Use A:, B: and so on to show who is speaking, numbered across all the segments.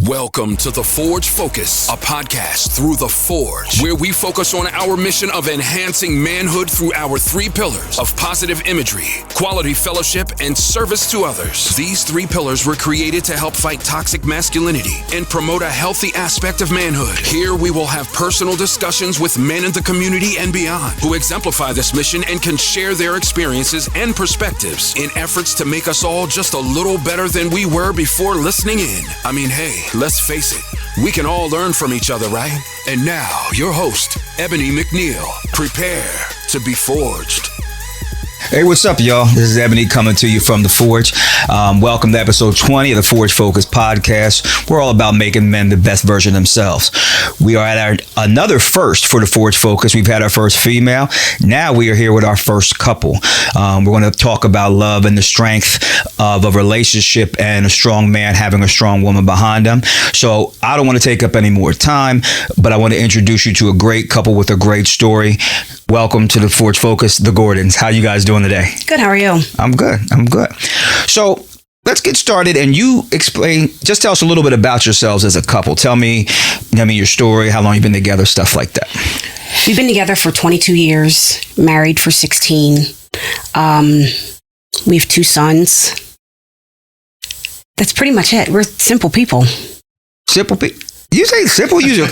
A: Welcome to The Forge Focus, a podcast through The Forge, where we focus on our mission of enhancing manhood through our three pillars of positive imagery, quality fellowship, and service to others. These three pillars were created to help fight toxic masculinity and promote a healthy aspect of manhood. Here we will have personal discussions with men in the community and beyond who exemplify this mission and can share their experiences and perspectives in efforts to make us all just a little better than we were before listening in. I mean, hey, let's face it, we can all learn from each other, right? And now, your host, Ebony McNeil. Prepare to be forged.
B: Hey, what's up, y'all? This is Ebony coming to you from The Forge. Welcome to episode 20 of the Forge Focus podcast. We're all about making men the best version of themselves. We are at another first for the Forge Focus. We've had our first female. Now we are here with our first couple. We're going to talk about love and the strength of a relationship and a strong man having a strong woman behind them. So I don't want to take up any more time, but I want to introduce you to a great couple with a great story. Welcome to the Forge Focus, the Gordons. How you guys doing today?
C: Good. How are you?
B: I'm good. So let's get started, and you just tell us a little bit about yourselves as a couple. Tell me your story, how long you've been together, stuff like that.
C: We've been together for 22 years, married for 16. We have 2 sons. That's pretty much it. We're simple people.
B: Simple people? You say simple? You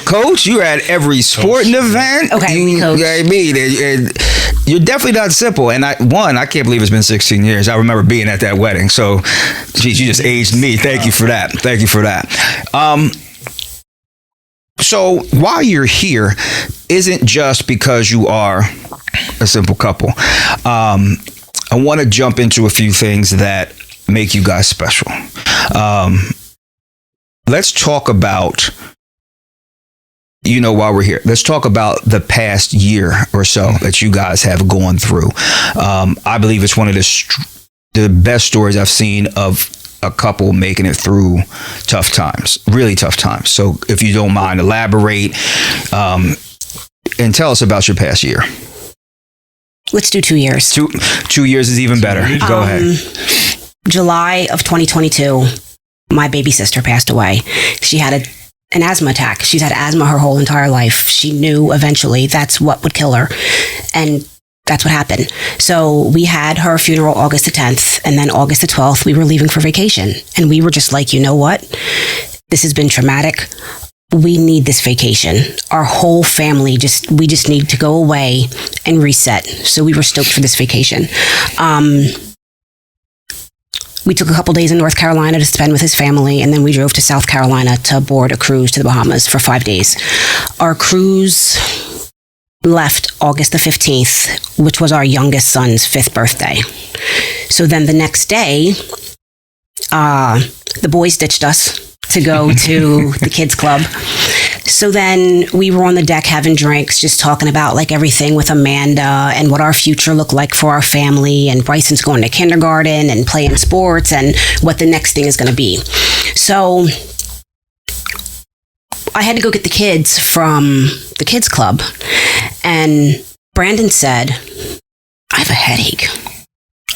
B: coach? You're at every sporting event?
C: Okay, we coach.
B: I mean, you're definitely not simple. And I can't believe it's been 16 years. I remember being at that wedding. So, geez, you just aged me. Thank you for that. So, while you're here, isn't just because you are a simple couple. I want to jump into a few things that make you guys special. Let's talk about, while we're here, let's talk about the past year or so that you guys have gone through. I believe it's one of the best stories I've seen of a couple making it through tough times, really tough times. So if you don't mind, elaborate and tell us about your past year.
C: Let's do 2 years.
B: 2 years is even better. Go ahead.
C: July of 2022. My baby sister passed away. She had an asthma attack. She's had asthma her whole entire life. She knew eventually that's what would kill her. And that's what happened. So we had her funeral August the 10th. And then August the 12th, we were leaving for vacation. And we were just like, you know what? This has been traumatic. We need this vacation. Our whole family we just need to go away and reset. So we were stoked for this vacation. We took a couple days in North Carolina to spend with his family, and then we drove to South Carolina to board a cruise to the Bahamas for 5 days. Our cruise left August the 15th, which was our youngest son's 5th birthday. So then the next day, the boys ditched us to go to the kids club. So then we were on the deck having drinks, just talking about like everything with Amanda and what our future looked like for our family. And Bryson's going to kindergarten and playing sports and what the next thing is going to be. So I had to go get the kids from the kids club. And Brandon said, I have a headache.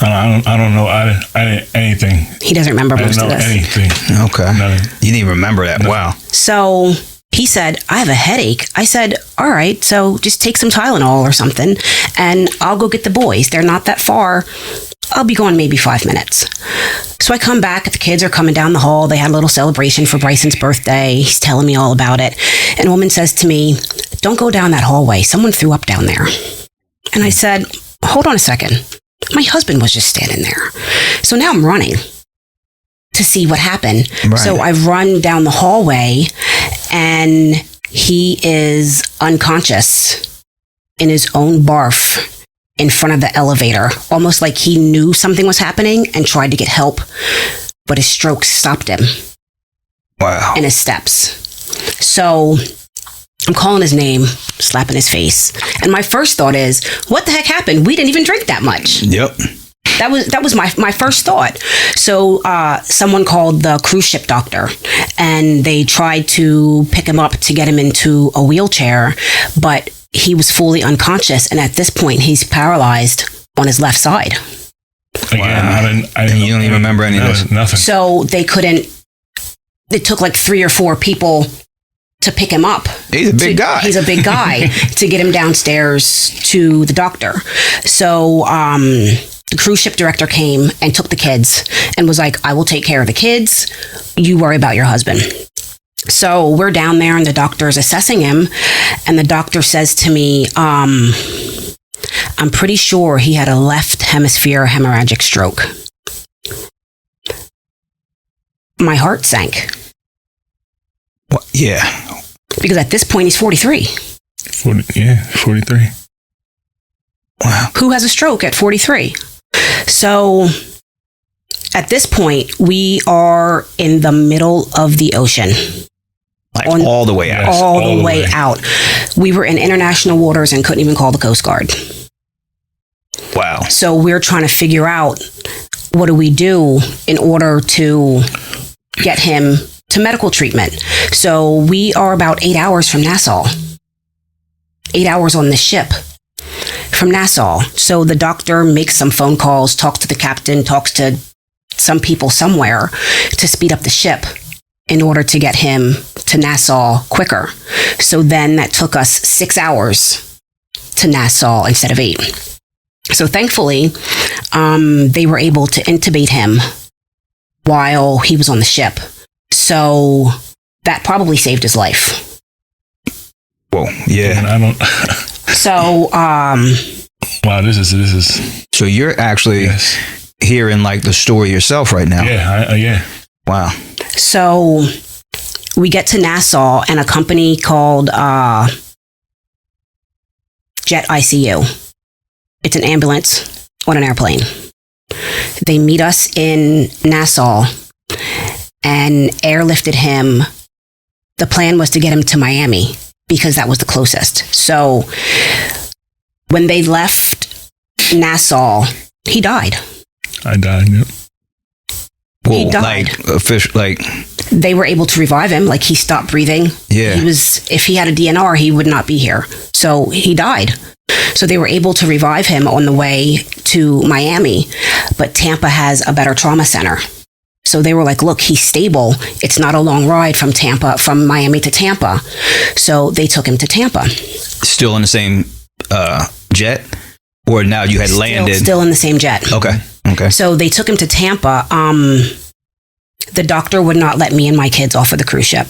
D: I don't know. I didn't anything.
C: He doesn't remember most of this.
D: Anything.
B: Okay.
D: Nothing.
B: You didn't even remember that. No. Wow.
C: So he said, I have a headache. I said, all right, so just take some Tylenol or something, and I'll go get the boys. They're not that far. I'll be gone maybe 5 minutes. So I come back. The kids are coming down the hall. They had a little celebration for Bryson's birthday. He's telling me all about it. And a woman says to me, don't go down that hallway. Someone threw up down there. And I said, hold on a second. My husband was just standing there. So now I'm running to see what happened. Right. So I run down the hallway, and he is unconscious in his own barf in front of the elevator, almost like he knew something was happening and tried to get help, but his stroke stopped him.
B: Wow.
C: In his steps. So I'm calling his name, slapping his face. And my first thought is, what the heck happened? We didn't even drink that much.
B: Yep.
C: That was my first thought. So someone called the cruise ship doctor, and they tried to pick him up to get him into a wheelchair, but he was fully unconscious. And at this point, he's paralyzed on his left side.
D: Again, I didn't
B: you don't even remember any of this?
D: Nothing.
C: So they couldn't it took like 3 or 4 people to pick him up.
B: He's a big guy.
C: He's a big guy to get him downstairs to the doctor. So the cruise ship director came and took the kids and was like, I will take care of the kids. You worry about your husband. So we're down there and the doctor is assessing him. And the doctor says to me, I'm pretty sure he had a left hemisphere hemorrhagic stroke. My heart sank.
B: What? Yeah.
C: Because at this point, he's 43.
D: 43.
B: Wow.
C: Who has a stroke at 43? So at this point, we are in the middle of the ocean.
B: Like all the way out.
D: Yes,
C: all the way out. We were in international waters and couldn't even call the Coast Guard.
B: Wow.
C: So we're trying to figure out what do we do in order to get him to medical treatment. So we are about 8 hours from Nassau. 8 hours on the ship from Nassau. So the doctor makes some phone calls, talks to the captain, talks to some people somewhere to speed up the ship in order to get him to Nassau quicker. So then that took us 6 hours to Nassau instead of 8. So thankfully, they were able to intubate him while he was on the ship. So that probably saved his life.
B: Whoa. Yeah.
D: I don't.
C: So,
D: Wow. This is.
B: So you're actually hearing like the story yourself right now.
D: Yeah. Yeah.
B: Wow.
C: so we get to Nassau and a company called Jet ICU. It's an ambulance on an airplane. They meet us in Nassau and airlifted him. The plan was to get him to Miami because that was the closest. So when they left Nassau, he died.
D: I died. Yep.
C: He died. They were able to revive him. Like, he stopped breathing.
B: Yeah.
C: If he had a DNR, he would not be here. So he died. So they were able to revive him on the way to Miami, but Tampa has a better trauma center. So they were like, look, he's stable. It's not a long ride from Miami to Tampa. So they took him to Tampa.
B: Still in the same jet? Or now you had landed?
C: Still in the same jet.
B: Okay.
C: So they took him to Tampa. The doctor would not let me and my kids off of the cruise ship.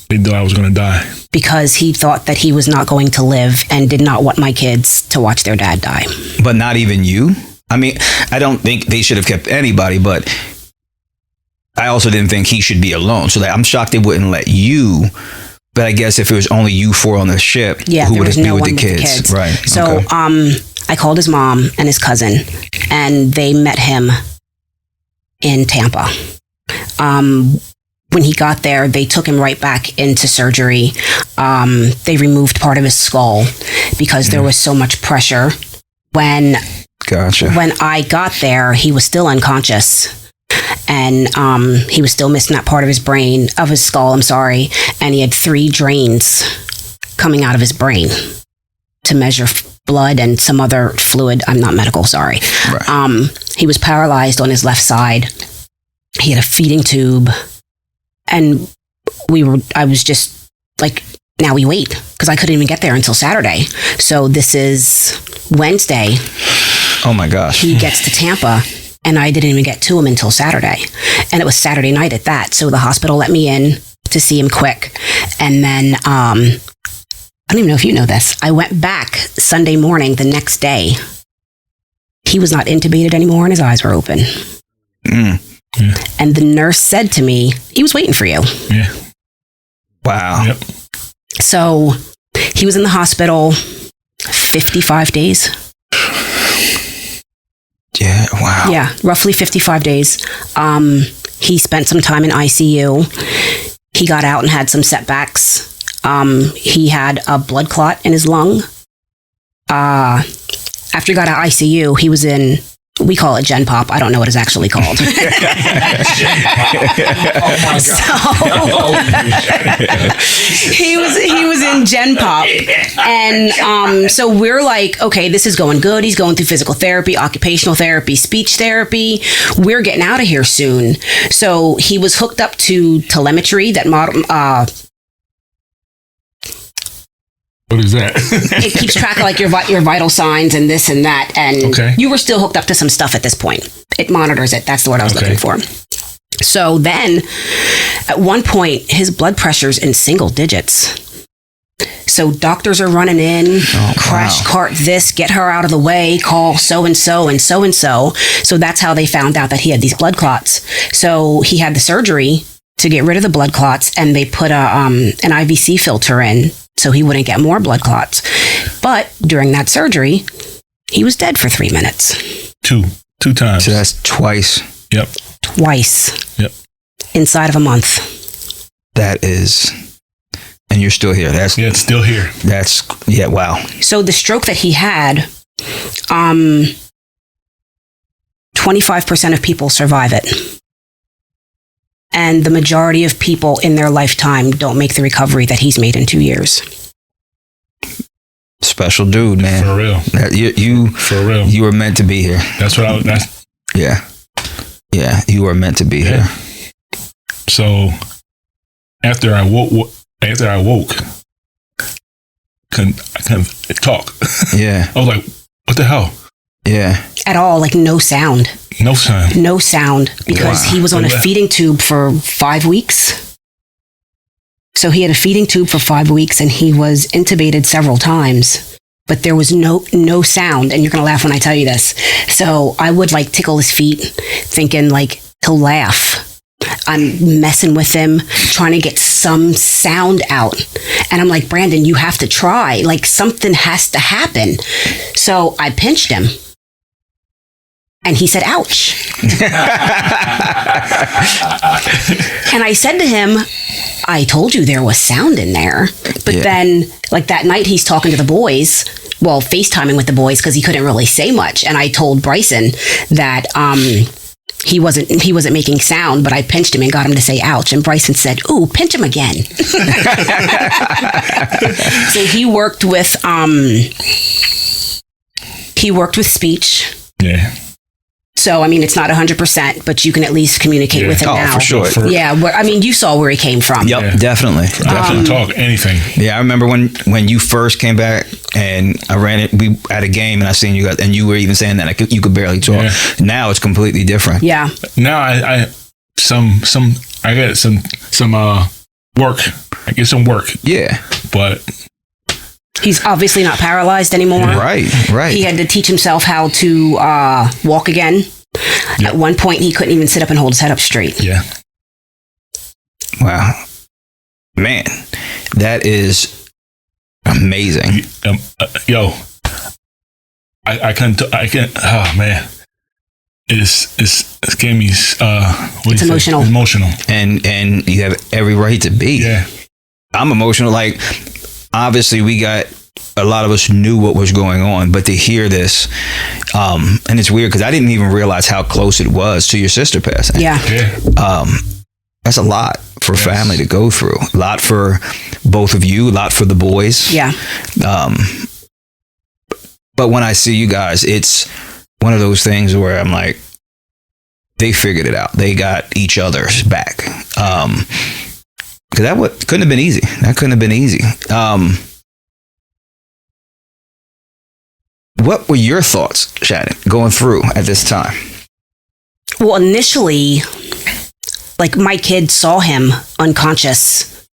D: They thought I was going to die.
C: Because he thought that he was not going to live and did not want my kids to watch their dad die.
B: But not even you? I mean, I don't think they should have kept anybody, but I also didn't think he should be alone. So I'm shocked they wouldn't let you. But I guess if it was only you four on the ship, who would be with the kids? Right.
C: So I called his mom and his cousin, and they met him in Tampa. When he got there, they took him right back into surgery. They removed part of his skull because there was so much pressure. When I got there, he was still unconscious. And he was still missing that part of his skull, and he had 3 drains coming out of his brain to measure blood and some other fluid. I'm not medical, sorry. Right. He was paralyzed on his left side. He had a feeding tube, and I was just like, now we wait, because I couldn't even get there until Saturday. So this is Wednesday.
B: Oh my gosh.
C: He gets to Tampa, and I didn't even get to him until Saturday. And it was Saturday night at that. So the hospital let me in to see him quick. And then, I don't even know if you know this. I went back Sunday morning the next day. He was not intubated anymore and his eyes were open.
B: Yeah.
C: And the nurse said to me, he was waiting for you.
D: Yeah.
B: Wow.
D: Yep.
C: So he was in the hospital 55 days.
B: Yeah, wow.
C: Yeah, roughly 55 days. He spent some time in ICU. He got out and had some setbacks. He had a blood clot in his lung. After he got out of ICU, he was in We call it Gen Pop. I don't know what it's actually called. He was in Gen Pop, and so we're like, okay, this is going good. He's going through physical therapy, occupational therapy, speech therapy. We're getting out of here soon. So he was hooked up to telemetry that
D: What is that?
C: it keeps track of like your vital signs and this and that. And you were still hooked up to some stuff at this point. It monitors it. That's the word I was looking for. So then at one point, his blood pressure's in single digits. So doctors are running in, crash cart this, get her out of the way, call so-and-so and so-and-so. So that's how they found out that he had these blood clots. So he had the surgery to get rid of the blood clots, and they put an IVC filter in so he wouldn't get more blood clots. But during that surgery, he was dead for 3 minutes.
D: Two times.
B: So that's twice.
D: Yep.
C: Twice.
D: Yep.
C: Inside of a month.
B: That is, and you're still here.
D: It's still here.
B: Wow.
C: So the stroke that he had, 25% of people survive it. And the majority of people in their lifetime don't make the recovery that he's made in 2 years.
B: Special dude, man.
D: For real.
B: For real. You were meant to be here.
D: That's what I was.
B: Yeah. Yeah, you were meant to be here.
D: So after I woke, I couldn't talk.
B: Yeah.
D: I was like, what the hell?
B: Yeah.
C: At all, like no sound.
D: No sound.
C: No sound, because he was on a feeding tube for 5 weeks. So he had a feeding tube for 5 weeks, and he was intubated several times, but there was no sound. And you're going to laugh when I tell you this. So I would like tickle his feet, thinking like he'll laugh. I'm messing with him, trying to get some sound out. And I'm like, Brandon, you have to try. Like something has to happen. So I pinched him. And he said, ouch. And I said to him, I told you there was sound in there. But then, like that night, he's talking to the boys, well, FaceTiming with the boys because he couldn't really say much. And I told Bryson that he wasn't making sound, but I pinched him and got him to say ouch. And Bryson said, ooh, pinch him again. So he worked with speech.
D: Yeah.
C: So, I mean, it's not 100%, but you can at least communicate with him now.
B: For sure.
C: I mean, you saw where he came from.
B: Yep, definitely.
D: Talk anything.
B: Yeah, I remember when you first came back and I ran it. We at a game and I seen you guys, and you were even saying that you could barely talk. Yeah. Now it's completely different.
C: Yeah.
D: Now I get some work. I get some work.
B: Yeah.
D: But
C: he's obviously not paralyzed anymore.
B: Right. He
C: had to teach himself how to walk again. Yep. At one point, he couldn't even sit up and hold his head up straight.
D: Yeah.
B: Wow. Man, that is amazing.
D: I can't, oh man. It's gave me,
C: it's emotional.
D: Emotional.
B: And you have every right to be.
D: Yeah.
B: I'm emotional. Like, obviously we got, a lot of us knew what was going on, but to hear this, and it's weird because I didn't even realize how close it was to your sister passing.
C: Yeah.
B: That's a lot for family to go through. A lot for both of you, a lot for the boys.
C: Yeah.
B: But when I see you guys, it's one of those things where I'm like, they figured it out. They got each other's back. Because that couldn't have been easy. That couldn't have been easy. What were your thoughts, Shannan, going through at this time?
C: Well, initially, like my kid saw him unconscious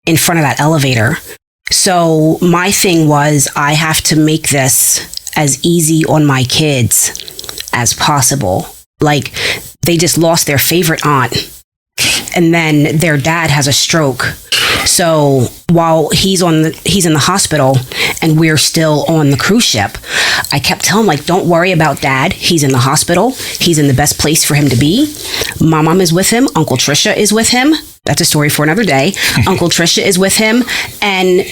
C: in front of that elevator. So my thing was, I have to make this as easy on my kids as possible. Like, they just lost their favorite aunt, and then their dad has a stroke. So while he's in the hospital and we're still on the cruise ship, I kept telling him, like, don't worry about dad. He's in the hospital. He's in the best place for him to be. My mom is with him. Uncle Trisha is with him. That's a story for another day. Uncle Trisha is with him. And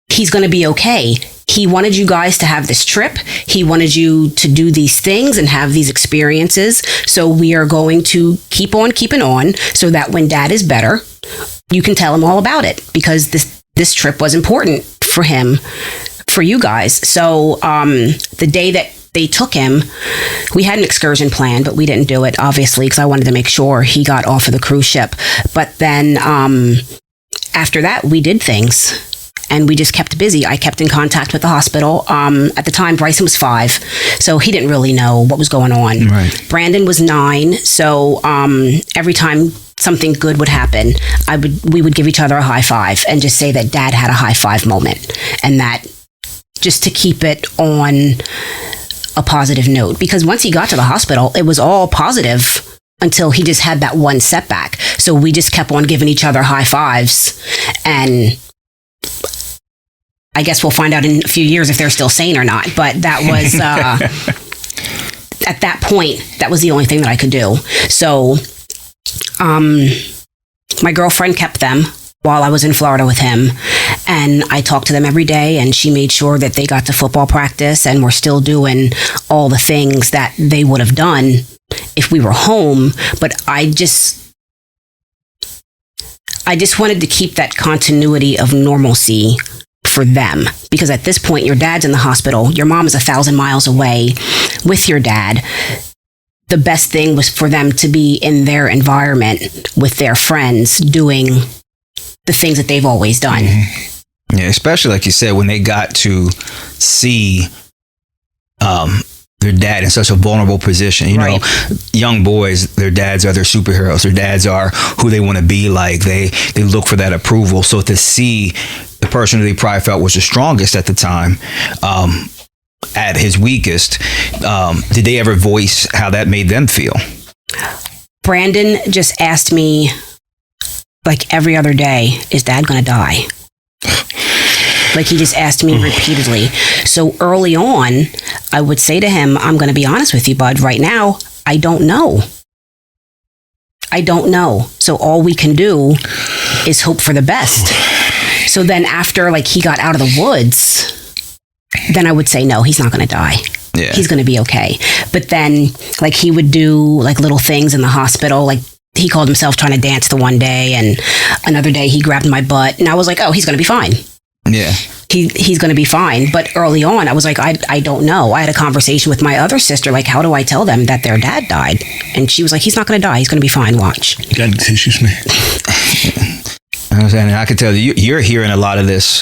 C: he's going to be okay. He wanted you guys to have this trip. He wanted you to do these things and have these experiences. So we are going to keep on keeping on so that when Dad is better, you can tell him all about it, because this trip was important for him, for you guys. So the day that they took him, we had an excursion planned, but we didn't do it, obviously, because I wanted to make sure he got off of the cruise ship. But then after that, we did things. And we just kept busy. I kept in contact with the hospital. At the time, Bryson was 5, so he didn't really know what was going on.
B: Right.
C: Brandon was 9, so every time something good would happen, we would give each other a high five and just say that Dad had a high five moment, and that just to keep it on a positive note. Because once he got to the hospital, it was all positive until he just had that one setback. So we just kept on giving each other high fives, and I guess we'll find out in a few years if they're still sane or not. But that was, at that point, that was the only thing that I could do. So my girlfriend kept them while I was in Florida with him. And I talked to them every day, and she made sure that they got to football practice and were still doing all the things that they would have done if we were home. But I just wanted to keep that continuity of normalcy for them, because at this point, your dad's in the hospital, your mom is 1,000 miles away with your dad. The best thing was for them to be in their environment with their friends doing the things that they've always done.
B: Mm-hmm. Yeah, especially like you said, when they got to see their dad in such a vulnerable position. You know, young boys, their dads are their superheroes. Their dads are who they want to be like. They look for that approval. So to see the person who they probably felt was the strongest at the time, at his weakest, did they ever voice how that made them feel?
C: Brandon just asked me, like every other day, is Dad going to die? Like, he just asked me repeatedly. So early on, I would say to him, I'm going to be honest with you, bud. Right now, I don't know. I don't know. So all we can do is hope for the best. So then after, like, he got out of the woods, then I would say, no, he's not going to die. Yeah. He's going to be okay. But then, like, he would do, like, little things in the hospital. Like, he called himself trying to dance the one day, and another day he grabbed my butt. And I was like, oh, he's going to be fine. Yeah. He's going to be fine. But early on, I was like, I don't know. I had a conversation with my other sister, like, how do I tell them that their dad died? And she was like, he's not going to die. He's going to be fine. Watch.
D: You got any tissues, man?
B: And I can tell you're hearing a lot of this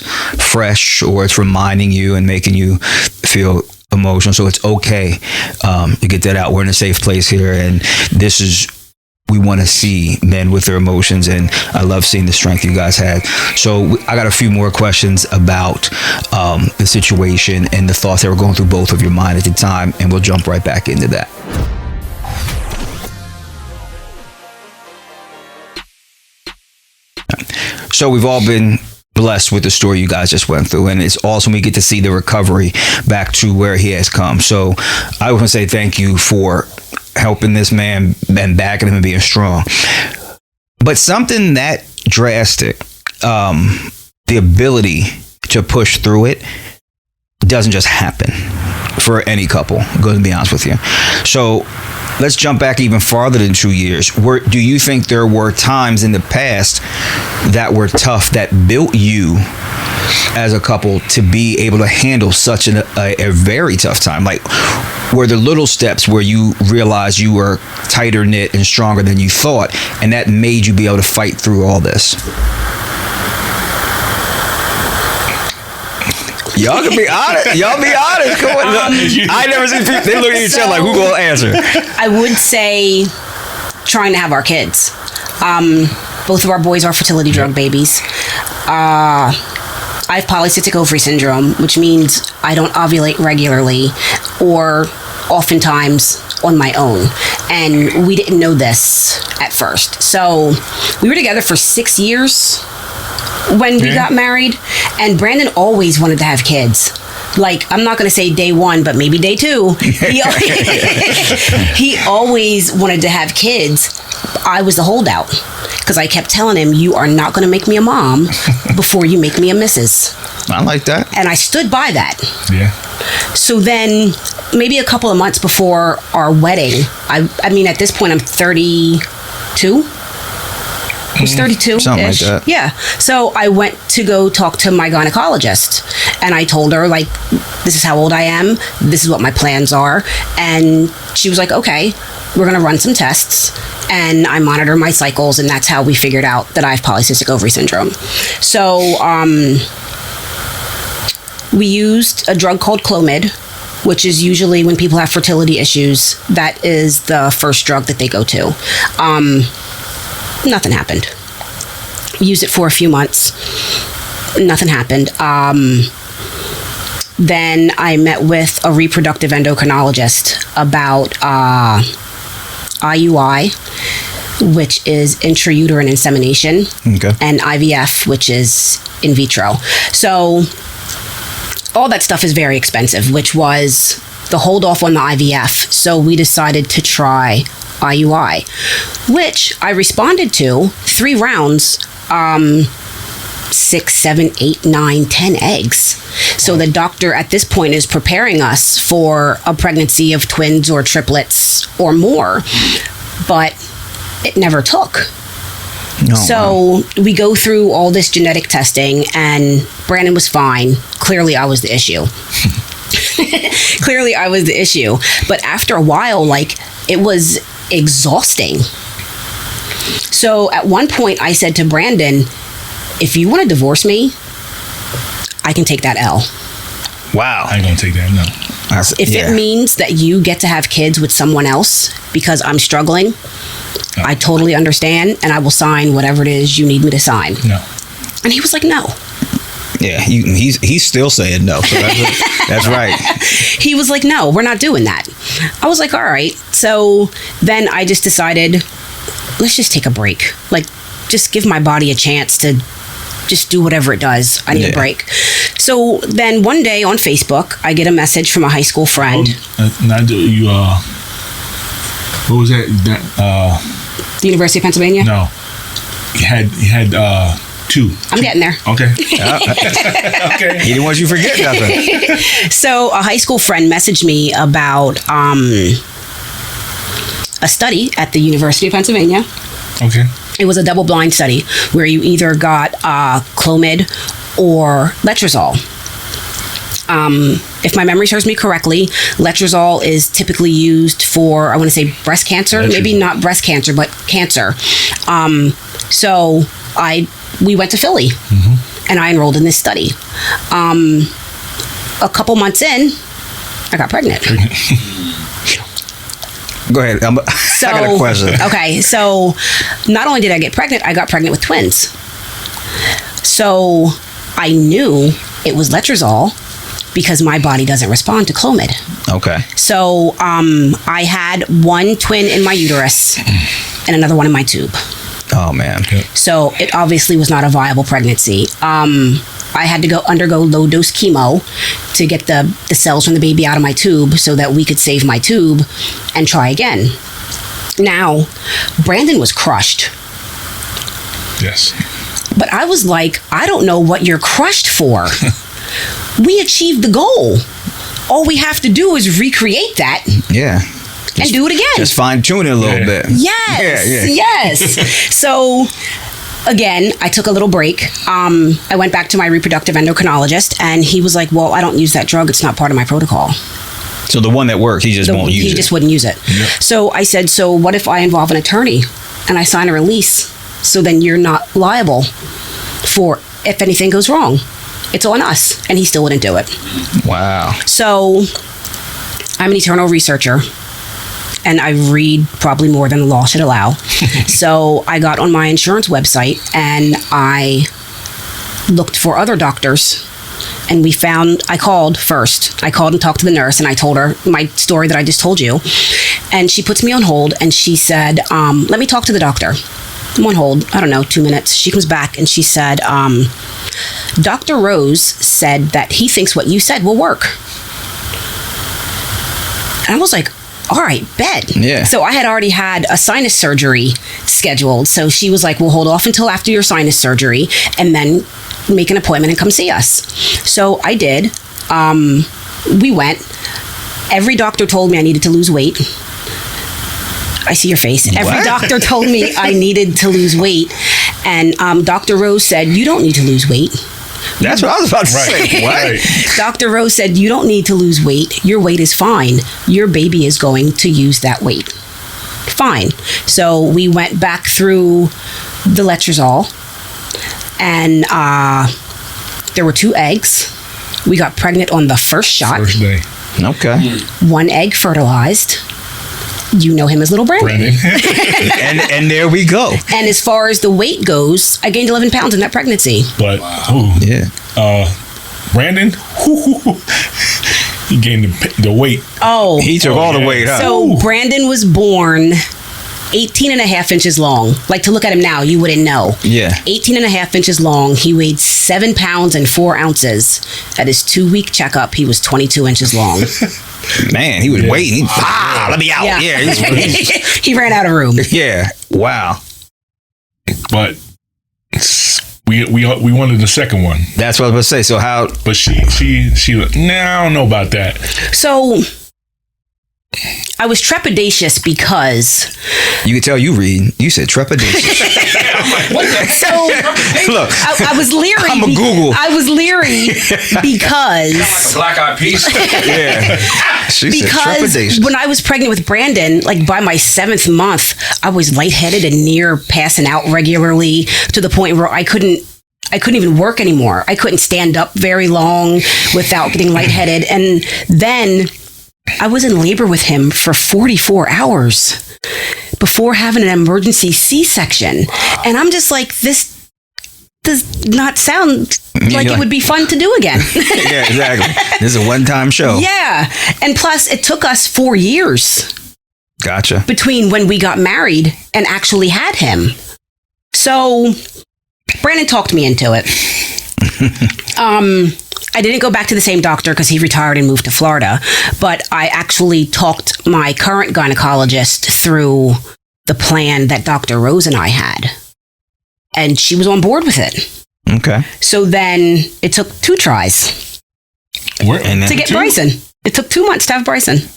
B: fresh, or it's reminding you and making you feel emotional. So it's okay to get that out. We're in a safe place here. And this is, we want to see men with their emotions, and I love seeing the strength you guys had. So I got a few more questions about the situation and the thoughts that were going through both of your mind at the time, and we'll jump right back into that. So we've all been blessed with the story you guys just went through, and it's awesome we get to see the recovery back to where he has come. So I want to say thank you for helping this man and backing him and being strong. But something that drastic, the ability to push through it, doesn't just happen for any couple. I'm going to be honest with you. So let's jump back even farther than 2 years. Do you think there were times in the past that were tough that built you as a couple to be able to handle such a very tough time? Like, were there little steps where you realized you were tighter knit and stronger than you thought, and that made you be able to fight through all this? Y'all can be honest. Y'all be honest. Come on. I never seen people. They look at each other like, who gonna answer?
C: I would say trying to have our kids. Both of our boys are fertility drug babies. I have polycystic ovary syndrome, which means I don't ovulate regularly or oftentimes on my own. And we didn't know this at first. So we were together for 6 years when we got married, and Brandon always wanted to have kids. like, I'm not going to say day one, but maybe day two. He always wanted to have kids. I was the holdout because I kept telling him, you are not going to make me a mom before you make me a missus.
B: I like that.
C: And I stood by that.
D: Yeah.
C: So then maybe a couple of months before our wedding, I mean, at this point, I'm 32. I was 32.
B: Something like that.
C: Yeah. So I went to go talk to my gynecologist, and I told her, like, this is how old I am. This is what my plans are. And she was like, okay, we're going to run some tests. And I monitor my cycles, and that's how we figured out that I have polycystic ovary syndrome. So we used a drug called Clomid, which is usually when people have fertility issues, that is the first drug that they go to. Nothing happened. Used it for a few months. Nothing happened. Then I met with a reproductive endocrinologist about IUI, which is intrauterine insemination, and IVF, which is in vitro. So all that stuff is very expensive, which was the hold off on the IVF. So we decided to try IUI, which I responded to 3 rounds, 6, 7, 8, 9, 10 eggs. So the doctor at this point is preparing us for a pregnancy of twins or triplets or more, but it never took. So we go through all this genetic testing, and Brandon was fine. Clearly I was the issue. Clearly I was the issue. But after a while, like, it was exhausting. So at one point I said to Brandon, if you want to divorce me, I can take that L.
B: Wow.
D: I ain't gonna take that, no.
C: If it means that you get to have kids with someone else because I'm struggling, I totally understand, and I will sign whatever it is you need me to sign.
D: No.
C: And he was like, no.
B: Yeah, he's still saying no. So that's right.
C: He was like, no, we're not doing that. I was like, all right. So then I just decided, let's just take a break. Like, just give my body a chance to just do whatever it does. I need a break. So then one day on Facebook, I get a message from a high school friend.
D: What was that?
C: The University of Pennsylvania?
D: No. You had 2.
C: I'm getting there.
D: Okay.
B: Okay. He didn't want you to forget nothing.
C: So a high school friend messaged me about a study at the University of Pennsylvania.
D: Okay.
C: It was a double-blind study where you either got Clomid or letrozole. If my memory serves me correctly, letrozole is typically used for, I want to say, breast cancer. Letrozole. Maybe not breast cancer, but cancer. So we went to Philly, and I enrolled in this study. A couple months in, I got pregnant.
B: Go ahead. I got a question.
C: Okay, so not only did I get pregnant, I got pregnant with twins. So I knew it was letrozole because my body doesn't respond to Clomid. Okay. So I had one twin in my uterus and another one in my tube.
B: Oh, man. Okay.
C: So it obviously was not a viable pregnancy. I had to undergo low-dose chemo to get the cells from the baby out of my tube so that we could save my tube and try again. Now, Brandon was crushed.
D: Yes.
C: But I was like, I don't know what you're crushed for. We achieved the goal. All we have to do is recreate that.
B: Yeah.
C: And do it again.
B: Just fine-tune it a little bit.
C: Yes. Yes. So, again, I took a little break. I went back to my reproductive endocrinologist, and he was like, well, I don't use that drug. It's not part of my protocol.
B: So the one that worked, he just won't use it.
C: He just wouldn't use it. Yep. So I said, so what if I involve an attorney and I sign a release? So then you're not liable for if anything goes wrong. It's on us. And he still wouldn't do it. Wow. So I'm an eternal researcher, and I read probably more than the law should allow. So I got on my insurance website and I looked for other doctors, and I called first. I called and talked to the nurse, and I told her my story that I just told you. And she puts me on hold, and she said, let me talk to the doctor. I'm on hold, I don't know, 2 minutes. She comes back and she said, Dr. Rose said that he thinks what you said will work. And I was like, all right, bet.
B: Yeah.
C: So I had already had a sinus surgery scheduled. So she was like, we'll hold off until after your sinus surgery and then make an appointment and come see us. So I did. We went. Every doctor told me I needed to lose weight. I see your face. Every doctor told me I needed to lose weight. And Dr. Rose said, you don't need to lose weight.
B: That's what I was about to say. What?
D: Right.
C: Dr. Rose said, you don't need to lose weight. Your weight is fine. Your baby is going to use that weight. Fine. So we went back through the letrozole, and there were 2 eggs. We got pregnant on the first shot.
D: First day.
B: Okay.
C: 1 egg fertilized. You know him as Little Brandon.
B: and there we go.
C: And as far as the weight goes, I gained 11 pounds in that pregnancy.
D: But
B: Yeah.
D: Brandon, he gained the weight.
C: Oh.
B: He took all the weight up.
C: So Brandon was born 18 and a half inches long. Like, to look at him now, you wouldn't know.
B: Yeah.
C: 18 and a half inches long. He weighed 7 pounds and 4 ounces. At his 2-week checkup, he was 22 inches long.
B: Man, he was waiting. Let me out. Yeah.
C: He ran out of room.
B: Yeah. Wow.
D: But we wanted the second one.
B: That's what I was going to say. So how?
D: But she nah, I don't know about that.
C: So I was trepidatious because
B: You could tell you read. You said trepidatious.
C: so
B: Look,
C: I was leery.
B: I'm a Google.
C: I was leery because
A: Black Eyed Peas.
B: Yeah. She said trepidatious.
C: when I was pregnant with Brandon, like by my 7th month, I was lightheaded and near passing out regularly to the point where I couldn't even work anymore. I couldn't stand up very long without getting lightheaded. And then I was in labor with him for 44 hours before having an emergency C-section. And I'm just like, this does not sound like it would be fun to do again.
B: Yeah, exactly. This is a one-time show.
C: Yeah. And plus, it took us 4 years
B: Gotcha.
C: between when we got married and actually had him. So Brandon talked me into it. I didn't go back to the same doctor because he retired and moved to Florida, but I actually talked my current gynecologist through the plan that Dr. Rose and I had, and she was on board with it.
B: Okay.
C: So then it took 2 tries to get Bryson. It took 2 months to have Bryson.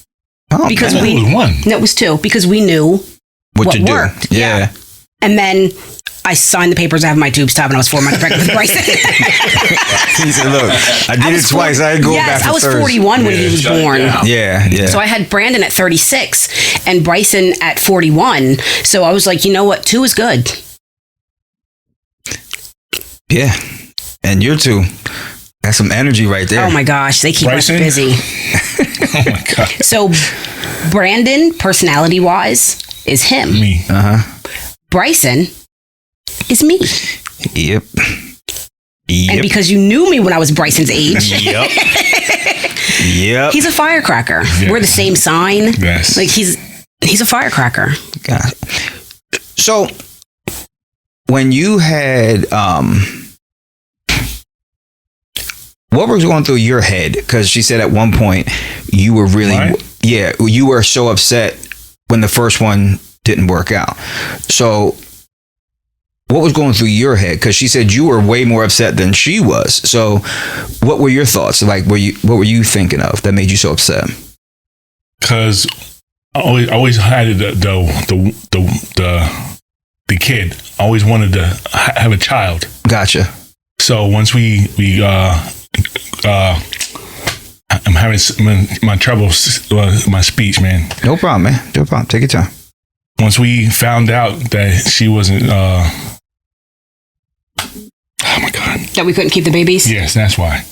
B: Oh,
C: because
B: man.
D: It was 1.
C: No, it was 2 because we knew what
B: to
C: worked.
B: do. Yeah.
C: And then I signed the papers to have my tubes tied when I was 4 months pregnant with Bryson.
B: He said, look, I did it twice. I ain't going back to
C: I was
B: Thursday.
C: 41 when he was born.
B: Yeah.
C: So I had Brandon at 36 and Bryson at 41. So I was like, you know what? 2 is good.
B: Yeah. And you 2. That's some energy right there.
C: Oh my gosh. They keep
D: Bryson?
C: us busy.
D: Oh my God.
C: So Brandon, personality wise, is him.
D: Me.
C: Bryson is me.
B: Yep.
C: And because you knew me when I was Bryson's age,
B: Yep.
C: he's a firecracker.
D: Yes.
C: We're the same sign.
D: Yes.
C: Like he's a firecracker.
B: Got it. So when you had what was going through your head? Because she said at one point you were really you were so upset when the first one didn't work out. So what was going through your head? Because she said you were way more upset than she was. So what were your thoughts? Like, what were you thinking of that made you so upset?
D: Because I always had the kid. I always wanted to have a child.
B: Gotcha.
D: So once I'm having my trouble with my speech, man.
B: No problem, man. No problem. Take your time.
D: Once we found out that she wasn't, oh my God.
C: That we couldn't keep the babies.
D: Yes, that's why.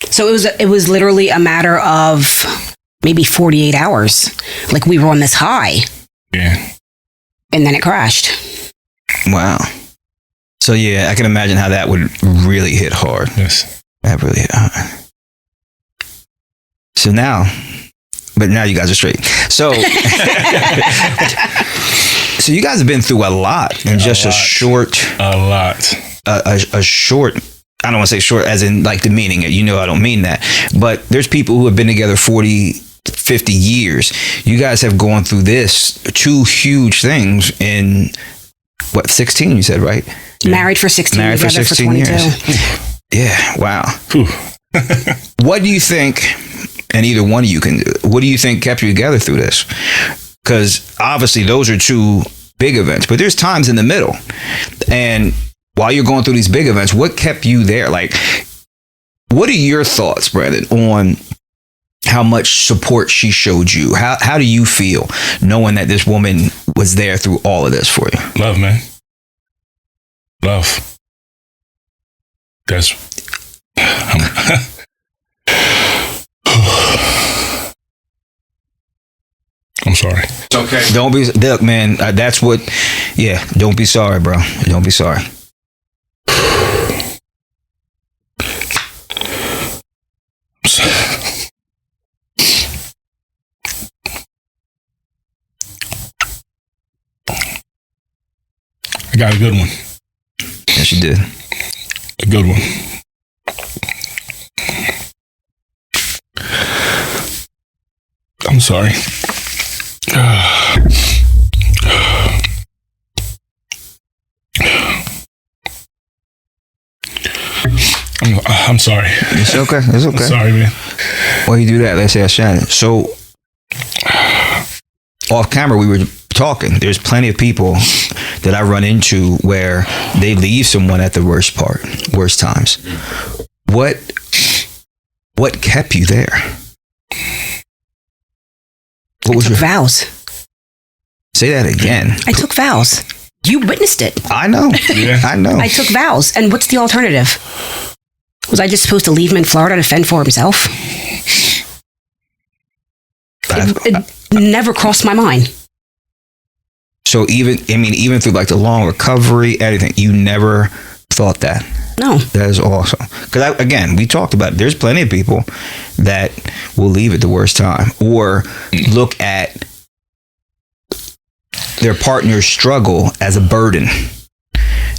C: So it was literally a matter of maybe 48 hours. Like we were on this high.
D: Yeah.
C: And then it crashed.
B: Wow. So yeah, I can imagine how that would really hit hard.
D: Yes.
B: That really hit hard. So now you guys are straight. So, so you guys have been through a lot in just a short I don't want to say short as in like demeaning it. You know, I don't mean that. But there's people who have been together 40, 50 years. You guys have gone through this, two huge things in, 16 you said, right?
C: Married for 16,
B: Married for
C: together
B: 16
C: for 22.
B: years. Yeah, wow.
D: Whew.
B: What do you think, and either one of you can do, what do you think kept you together through this? Because obviously those are two big events, but there's times in the middle. And while you're going through these big events, what kept you there? Like, what are your thoughts, Brandon, on how much support she showed you? How do you feel knowing that this woman was there through all of this for you?
D: Love, man. Love. That's... I'm sorry.
B: It's okay. Don't be... Look, man, that's what... Yeah, don't be sorry, bro. Don't be sorry.
D: I got a good one.
B: Yes, you did.
D: A good one. I'm sorry. I'm sorry.
B: It's okay. It's okay.
D: I'm sorry, man.
B: While you do that, let's ask Shannan. So, off camera, we were talking. There's plenty of people that I run into where they leave someone at the worst times. What kept you there? What was
C: I took vows.
B: Say that again.
C: I took vows. You witnessed it.
B: I know.
D: Yeah.
B: I know.
C: I took vows. And what's the alternative? Was I just supposed to leave him in Florida to fend for himself? It never crossed my mind.
B: So even through like the long recovery, anything, you never thought that?
C: No.
B: That is awesome. Because again, we talked about it. There's plenty of people that will leave at the worst time or look at their partner's struggle as a burden.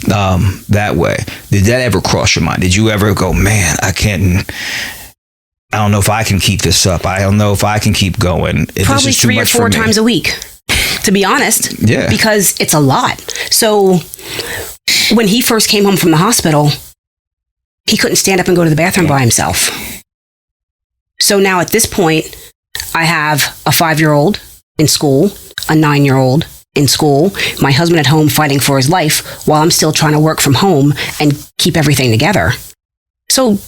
B: That way. Did that ever cross your mind? Did you ever go, man, I don't know if I can keep this up. I don't know if I can keep going.
C: Probably 3 or 4 times a week, to be honest.
B: Yeah.
C: Because it's a lot. So when he first came home from the hospital, he couldn't stand up and go to the bathroom by himself. So now at this point, I have a 5-year-old in school, a 9-year-old in school, my husband at home fighting for his life while I'm still trying to work from home and keep everything together. So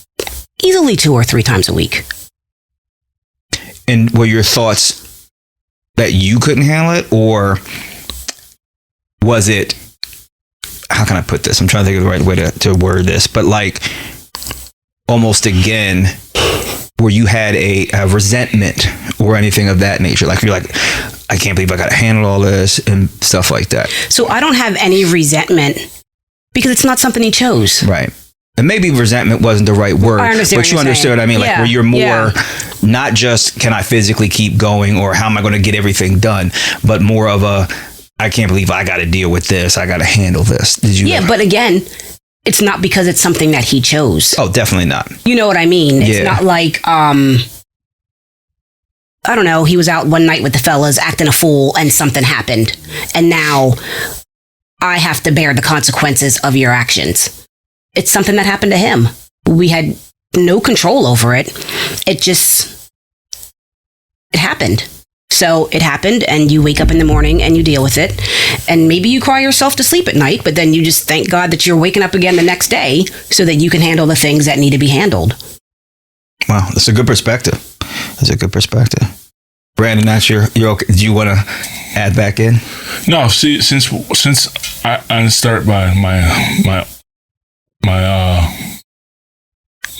C: easily 2 or 3 times a week.
B: And were your thoughts that you couldn't handle it, or was it, how can I put this? I'm trying to think of the right way to word this, but like almost again, where you had a resentment or anything of that nature. Like you're like, I can't believe I got to handle all this and stuff like that.
C: So I don't have any resentment because it's not something he chose.
B: Right. And maybe resentment wasn't the right word, but you understood what I mean? Like where you're more, not just can I physically keep going or how am I going to get everything done, but more of a, I can't believe I got to deal with this. I got to handle this. Did you?
C: Yeah, but again, it's not because it's something that he chose.
B: Oh, definitely not.
C: You know what I mean? It's not like, I don't know, he was out one night with the fellas acting a fool and something happened. And now I have to bear the consequences of your actions. It's something that happened to him. We had no control over it. It happened. So it happened, and you wake up in the morning and you deal with it. And maybe you cry yourself to sleep at night, but then you just thank God that you're waking up again the next day so that you can handle the things that need to be handled.
B: Wow, that's a good perspective. That's a good perspective. Brandon, that's you're okay. Do you want to add back in?
D: No, see, since I start by my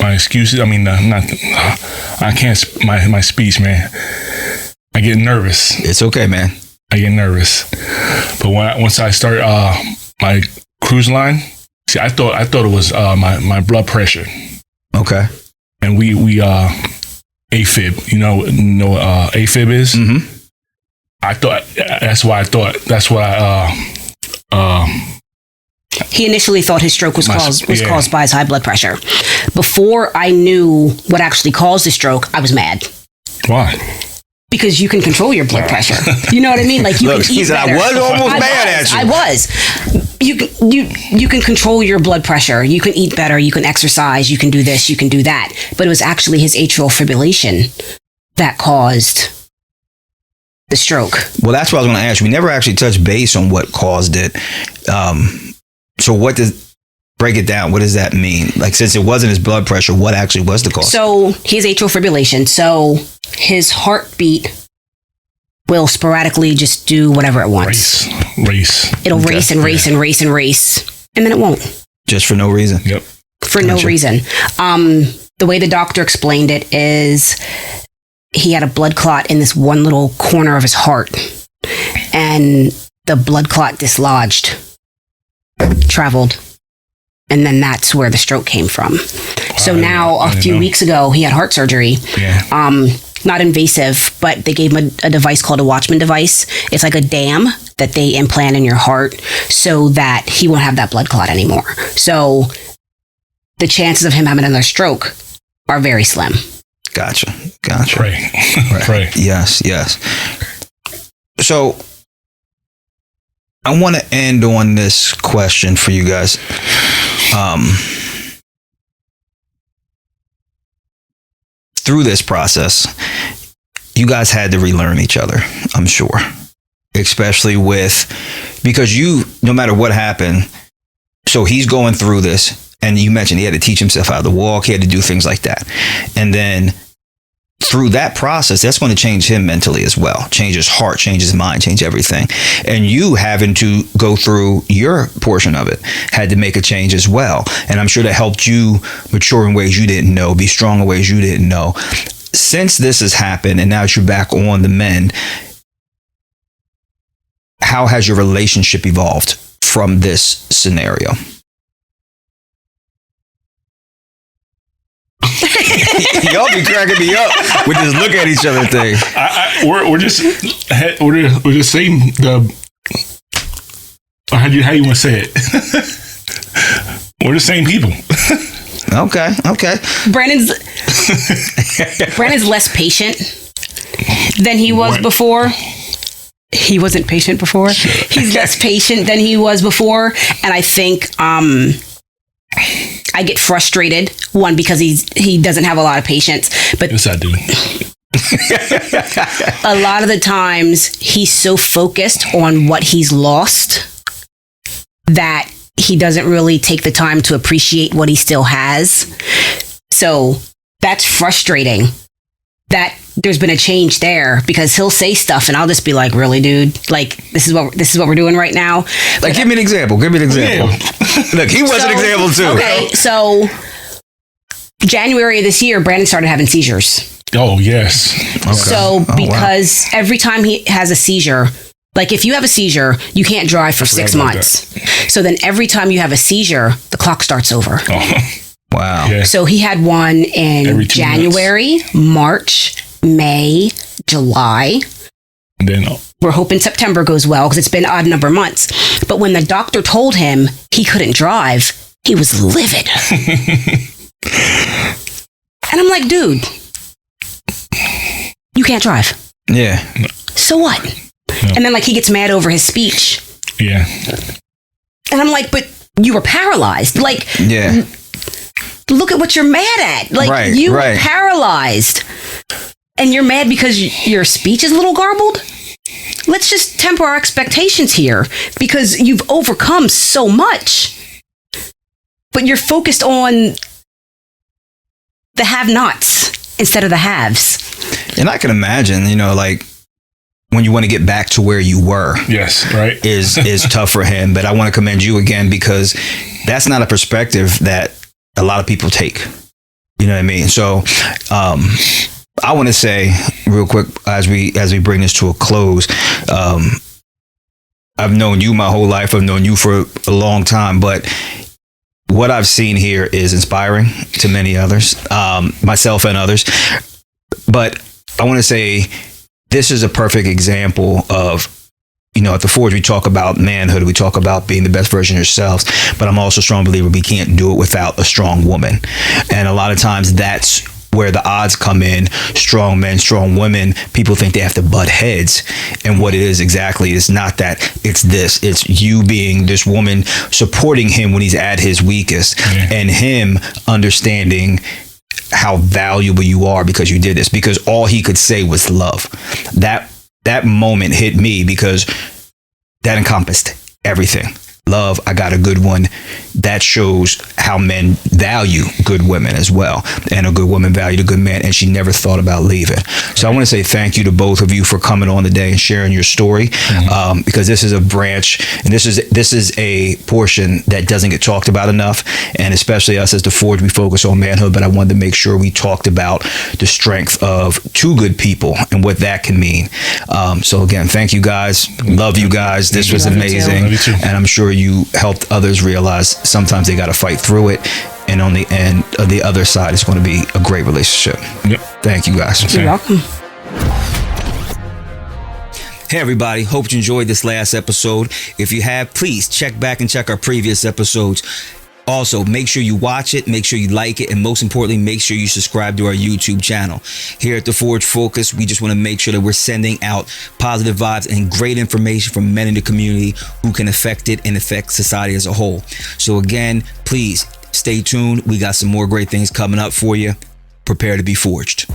D: excuses. I mean, not. I can't. My speech, man. I get nervous.
B: It's okay, man.
D: I get nervous. But once I start my cruise line, see, I thought it was my blood pressure.
B: Okay.
D: And we AFib. You know what AFib is? Mm-hmm.
C: He initially thought his stroke was caused by his high blood pressure. Before I knew what actually caused the stroke, I was mad.
D: Why?
C: Because you can control your blood pressure. You know what I mean? Like you can eat better.
B: I was almost mad at you.
C: I was. You can control your blood pressure. You can eat better. You can exercise. You can do this. You can do that. But it was actually his atrial fibrillation that caused the stroke.
B: Well, that's what I was going to ask you. We never actually touched base on what caused it. So what does, break it down. What does that mean? Like, since it wasn't his blood pressure, what actually was the cause?
C: So he has atrial fibrillation. So his heartbeat will sporadically just do whatever it wants.
D: Race.
C: It'll race and race and race and race. And then it won't.
B: Just for no reason.
D: Yep.
C: For no reason. The way the doctor explained it is he had a blood clot in this one little corner of his heart. And the blood clot dislodged, traveled. And then that's where the stroke came from. So now, a few weeks ago, he had heart surgery.
D: Yeah.
C: Not invasive, but they gave him a device called a Watchman device. It's like a dam that they implant in your heart so that he won't have that blood clot anymore. So the chances of him having another stroke are very slim.
B: Gotcha.
D: Pray. Pray.
B: Yes. So I want to end on this question for you guys. Through this process, you guys had to relearn each other, I'm sure. Especially because you, no matter what happened, so he's going through this, and you mentioned he had to teach himself how to walk, he had to do things like that. And then through that process, that's going to change him mentally as well. Change his heart, change his mind, change everything. And you having to go through your portion of it had to make a change as well. And I'm sure that helped you mature in ways you didn't know, be strong in ways you didn't know. Since this has happened and now that you're back on the mend, how has your relationship evolved from this scenario? Y'all be cracking me up with this look at each other thing.
D: We're just saying how you want to say it. We're the same people.
B: Okay.
C: Brandon's less patient than he was before. He wasn't patient before. He's less patient than he was before, and I think I get frustrated, one, because he doesn't have a lot of patience, but
D: yes, I do.
C: A lot of the times he's so focused on what he's lost that he doesn't really take the time to appreciate what he still has. So that's frustrating that there's been a change there, because he'll say stuff and I'll just be like, really, dude? Like, this is what we're doing right now?
B: Like, give me an example. Yeah. Look, he was an example too.
C: Okay, so January of this year, Brandon started having seizures.
D: Oh, yes. Okay.
C: So because every time he has a seizure, like if you have a seizure, you can't drive for 6 months. So then every time you have a seizure, the clock starts over.
D: Oh.
B: Wow.
D: Yeah.
C: So he had one in January, March, May, July.
D: And then
C: we're hoping September goes well because it's been odd number of months. But when the doctor told him he couldn't drive, he was livid. And I'm like, dude, you can't drive.
B: Yeah.
C: So what? No. And then like he gets mad over his speech.
D: Yeah.
C: And I'm like, but you were paralyzed. Like,
B: yeah.
C: Look at what you're mad at. Like, you were paralyzed. And you're mad because your speech is a little garbled? Let's just temper our expectations here, because you've overcome so much. But you're focused on the have-nots instead of the haves.
B: And I can imagine, like, when you want to get back to where you were.
D: Yes, right.
B: is tough for him. But I want to commend you again, because that's not a perspective that a lot of people take. You know what I mean? So I want to say real quick as we bring this to a close, I've known you my whole life. I've known you for a long time, but what I've seen here is inspiring to many others, myself and others. But I want to say this is a perfect example of at the Forge, we talk about manhood. We talk about being the best version of yourselves. But I'm also a strong believer we can't do it without a strong woman. And a lot of times that's where the odds come in. Strong men, strong women, people think they have to butt heads. And what it is exactly is not that. It's this. It's you being this woman supporting him when he's at his weakest, and him understanding how valuable you are because you did this, because all he could say was love. That moment hit me because that encompassed everything. Love, I got a good one. That shows how men value good women as well. And a good woman valued a good man, and she never thought about leaving. So I want to say thank you to both of you for coming on today and sharing your story, because this is a branch, and this is a portion that doesn't get talked about enough. And especially us as the Forge, we focus on manhood, but I wanted to make sure we talked about the strength of two good people and what that can mean. So again, thank you guys. Love you guys. This was amazing. And I'm sure you helped others realize sometimes they got to fight through it, and on the end of the other side it's going to be a great relationship. Thank you guys.
C: You're welcome.
B: Hey everybody, hope you enjoyed this last episode. If you have, please check back and check our previous episodes. Also, make sure you watch it, make sure you like it, and most importantly, make sure you subscribe to our YouTube channel. Here at the Forge Focus, we just want to make sure that we're sending out positive vibes and great information from men in the community who can affect it and affect society as a whole. So again, please stay tuned. We got some more great things coming up for you. Prepare to be forged.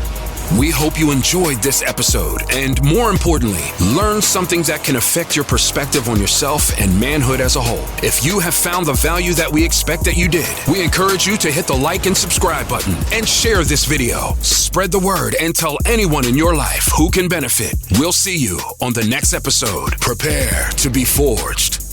A: We hope you enjoyed this episode and, more importantly, learned some things that can affect your perspective on yourself and manhood as a whole. If you have found the value that we expect that you did, we encourage you to hit the like and subscribe button and share this video. Spread the word and tell anyone in your life who can benefit. We'll see you on the next episode. Prepare to be forged.